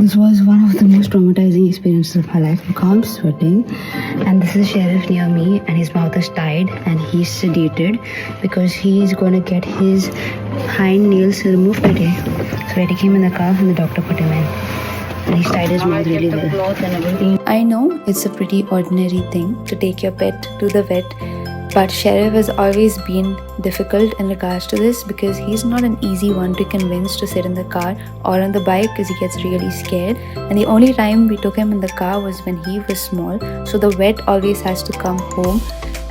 This was one of the most traumatizing experiences of my life. I'm sweating, and this is Sheriff near me, and his mouth is tied, and he's sedated because he's gonna get his hind nails removed today. So I take him in the car, and the doctor put him in, and he's tied his mouth really well. I know it's a pretty ordinary thing to take your pet to the vet, but Sheriff has always been difficult in regards to this because he's not an easy one to convince to sit in the car or on the bike because he gets really scared. And the only time we took him in the car was when he was small, so the vet always has to come home.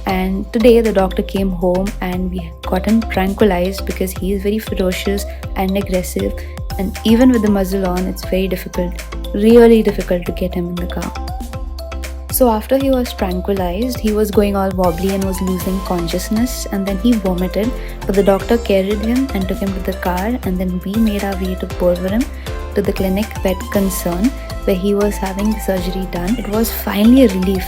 And today the doctor came home and we got him tranquilized because he is very ferocious and aggressive, and even with the muzzle on, it's very difficult, really difficult to get him in the car. So after he was tranquilized, he was going all wobbly and was losing consciousness, and then he vomited. But the doctor carried him and took him to the car, and then we made our way to Porvorim to the clinic Pet Concern, where he was having the surgery done. It was finally a relief,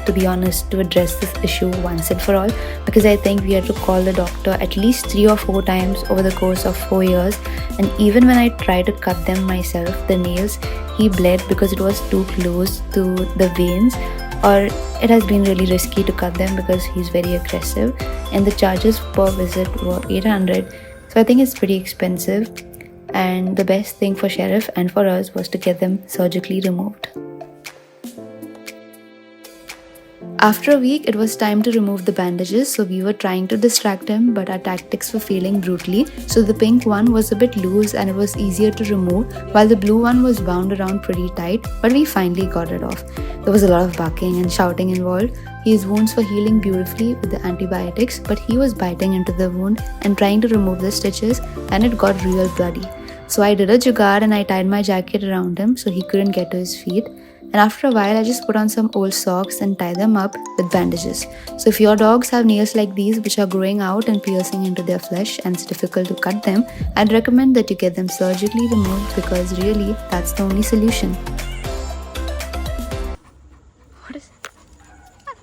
to be honest, to address this issue once and for all, because I think we had to call the doctor at least 3 or 4 times over the course of 4 years. And even when I tried to cut them myself, the nails, he bled because it was too close to the veins, or it has been really risky to cut them because he's very aggressive, and the charges per visit were 800. So I think it's pretty expensive, and the best thing for Sheriff and for us was to get them surgically removed. After a week, it was time to remove the bandages, so we were trying to distract him, but our tactics were failing brutally. So the pink one was a bit loose and it was easier to remove, while the blue one was bound around pretty tight, but we finally got it off. There was a lot of barking and shouting involved. His wounds were healing beautifully with the antibiotics, but he was biting into the wound and trying to remove the stitches, and it got real bloody. So I did a jugaad and I tied my jacket around him so he couldn't get to his feet. And after a while, I just put on some old socks and tie them up with bandages. So if your dogs have nails like these which are growing out and piercing into their flesh and it's difficult to cut them, I'd recommend that you get them surgically removed because really that's the only solution.